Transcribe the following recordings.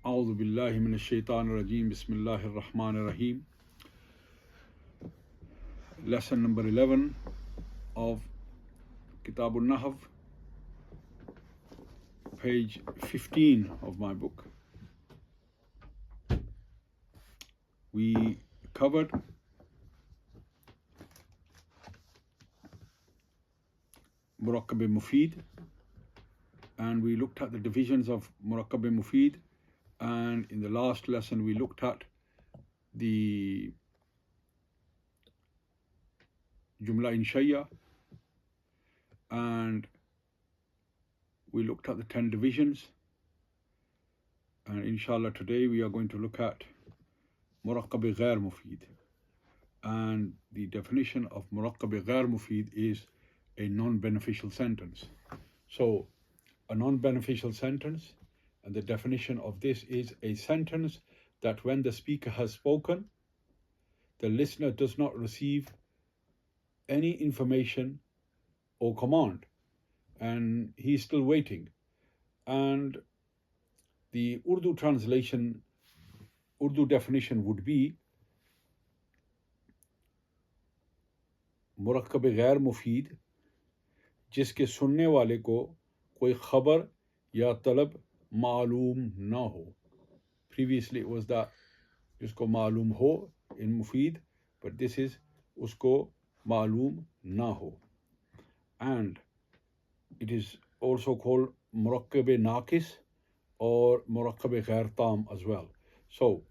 أعوذ بالله من الشيطان الرجيم بسم الله الرحمن الرحيم. Lesson number 11 of Kitab al-Nahw, page 15 of my book. We covered Murakkab-e-Mufid, and we looked at the divisions of Murakkab-e-Mufid, and in the last lesson we looked at the Jumla Insha'ya, and we looked at the 10 divisions, and inshallah today we are going to look at Murakkab-e-Ghair Mufid, and the definition of Murakkab-e-Ghair Mufid is a non-beneficial sentence. So a non-beneficial sentence, and the definition of this is a sentence that when the speaker has spoken, the listener does not receive any information or command, and he's still waiting. And the Urdu definition would be Murakkab-e-Ghair Mufid, जिसके सुनने वाले को कोई खबर या तलब मालूम ना हो. Previously it was that जिसको मालूम हो in Mufid, but this is उसको मालूम ना हो. And it is also called Murakkab-e-Naqis or Murakkab-e-Ghair Tam as well. So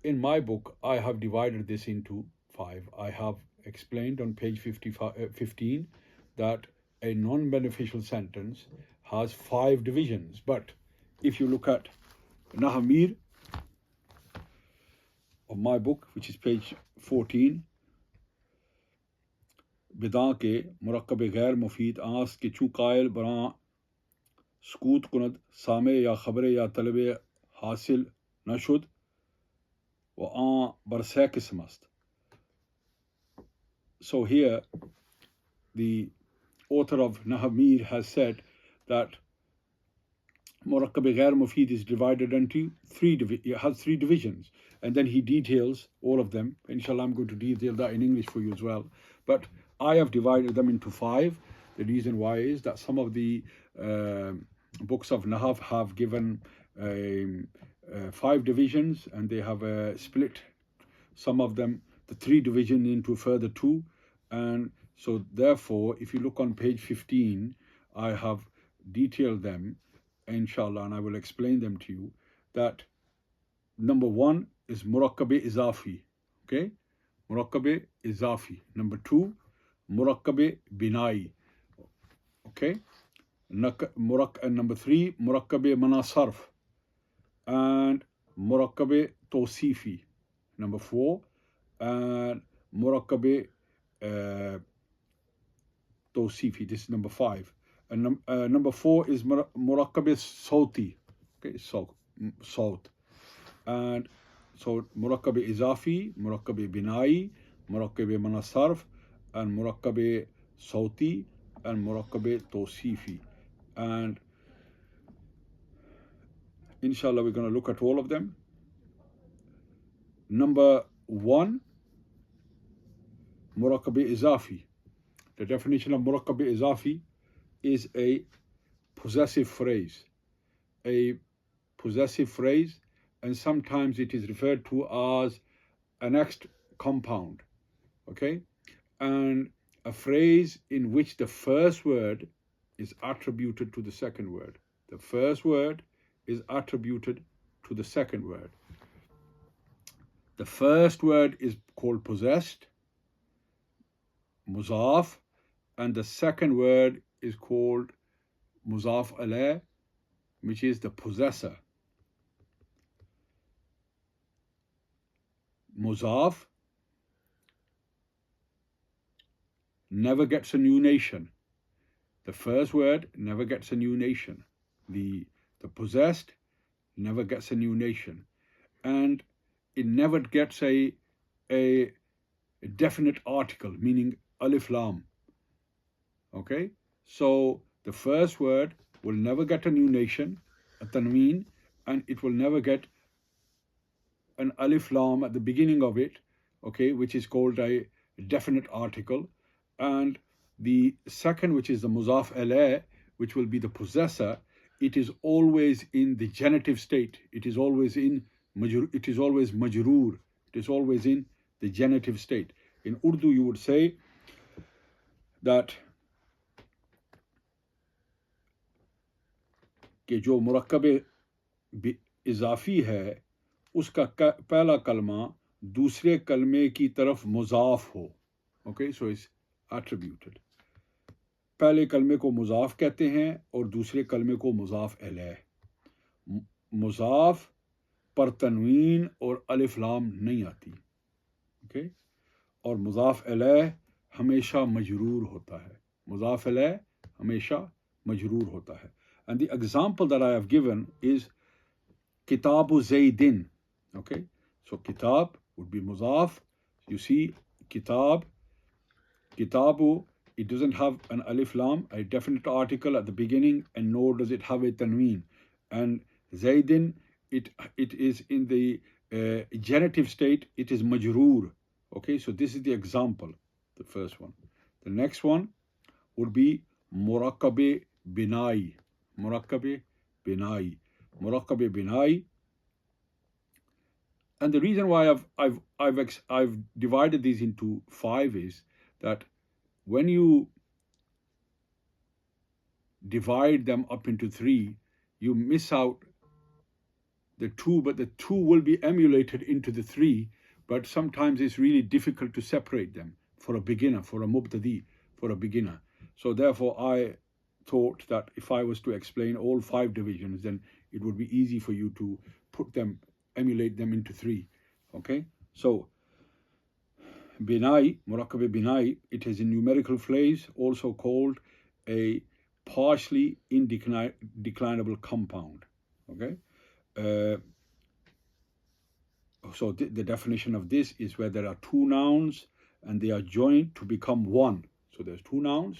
in my book I have divided this into 5. I have explained on page 15 that a non-beneficial sentence has 5 divisions. But if you look at Nahw of my book, which is page 14, बिदा के मुरक्कब गैर मुफीद आस के चू कायल बरा सकूत कुनद सामे या खबर या तलब हासिल नशुद व आ बरसे किस्मस्त. So here the author of Nahw has said that Murakkab-e-Ghair Mufid is divided into it has 3 divisions, and then he details all of them. Inshallah, I'm going to detail that in English for you as well. But I have divided them into 5. The reason why is that some of the books of Nahw have given 5 divisions, and they have split some of them, the 3 division, into further 2. And so therefore, if you look on page 15, I have detailed them, inshallah, and I will explain them to you. That number 1 is Murakkab-e-Izafi. Okay, Murakkab-e-Izafi. Number 2, Murakkab-e-Binai. Okay, and number 3, Murakkab-e-Manasarf and Murakkab-e-Tawsifi. Number 4, and Murakkab-e-Tawsifi. This is number 5. And number 4 is Murakkab-e-Sauti. Okay, Saut. And so Murakkab-e-Izafi, Murakkab-e-Binai, Murakkab-e-Manasarf, and Murakkab-e-Sauti, and Murakkab-e-Tawsifi. And inshallah we're going to look at all of them. Number 1, Murakkab-e-Izafi. The definition of Murakkab-e-Izafi is a possessive phrase. A possessive phrase, and sometimes it is referred to as a next compound. Okay, and a phrase in which the first word is attributed to the second word. The first word is attributed to the second word. The first word is called possessed, muzaf, and the second word is called muzaf alayh, which is the possessor. Muzaf never gets a new nation. The first word never gets a new nation. The possessed never gets a new nation, and it never gets a definite article, meaning alif lam. Okay, so the first word will never get a new nation, a tanween, and it will never get an alif lam at the beginning of it, okay, which is called a definite article. And the second, which is the muzaf alayh, which will be the possessor, it is always in the genitive state. It is always in it is always majroor. It is always in the genitive state. In Urdu, you would say that कि जो मुरक्कब इजाफी है उसका पहला कलमा दूसरे कलमे की तरफ मुजाफ हो. Okay, so it's attributed. पहले कलमे को मुजाफ कहते हैं और दूसरे कलमे को मुजाफ अलैह. मुजाफ पर तनवीन और अलिफ लाम नहीं आती. ओके, और मुजाफ अलैह हमेशा मजरूर होता है. मुजाफ अलैह हमेशा मजरूर होता है. And the example that I have given is Kitabu Zaydin. Okay, so Kitab would be muzaf. You see, Kitab, Kitabu, it doesn't have an alif lam, a definite article at the beginning, and nor does it have a tanween. And Zaydin, it is in the genitive state, it is majroor. Okay, so this is the example, the first one. The next one would be Murakkabe Binai. Murakkabe Binai. Murakkabe Binai. And the reason why I've divided these into 5 is that when you divide them up into 3, you miss out the 2, but the 2 will be emulated into the 3, but sometimes it's really difficult to separate them for a beginner, for a mubtadi, for a beginner. So therefore I thought that if I was to explain all 5 divisions, then it would be easy for you to put them, emulate them into 3. Okay, so Binai, Murakkabe Binai, it is a numerical phrase, also called a partially indeclinable compound. Okay, so the definition of this is where there are 2 nouns and they are joined to become one. So there's 2 nouns,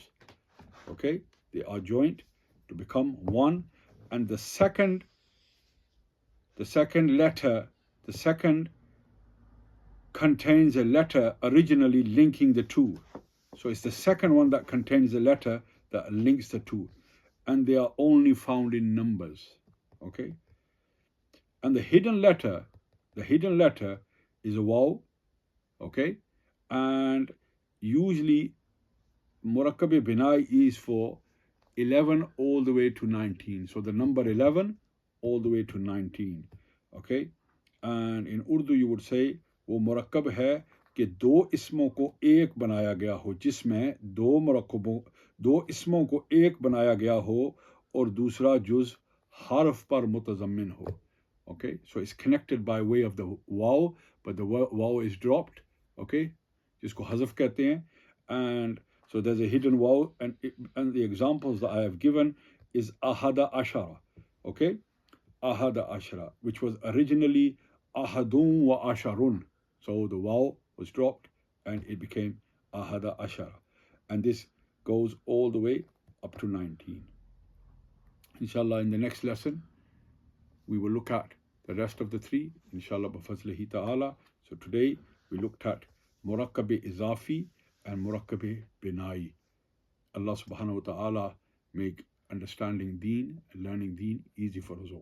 okay, they are joined to become one, and the second letter, the second contains a letter originally linking the 2. So it's the second one that contains a letter that links the 2, and they are only found in numbers. Okay, and the hidden letter is a waw. Okay, and usually Murakkabe Binai is for 11 all the way to 19. So the number 11 all the way to 19. Okay, and in Urdu you would say वो मुरक्कब है कि 2 इसमों को एक बनाया गया हो, जिसमें 2 इसमों को एक बनाया गया हो और दूसरा जुज हर्फ पर मुतज़म्मिन हो. Okay, so it's connected by way of the waw, but the waw is dropped. Okay, जिसको हज़फ कहते हैं. And so there's a hidden waw, and the examples that I have given is ahada ashara. Okay, ahada ashara, which was originally ahadun wa asharun. So the waw was dropped and it became ahada ashara, and this goes all the way up to 19. Inshallah, in the next lesson we will look at the rest of the 3, inshallah, bifazlihi ta'ala. So today we looked at Murakkabe Izafi and Murakkabe Binai. Allah subhanahu wa ta'ala make understanding deen and learning deen easy for us all.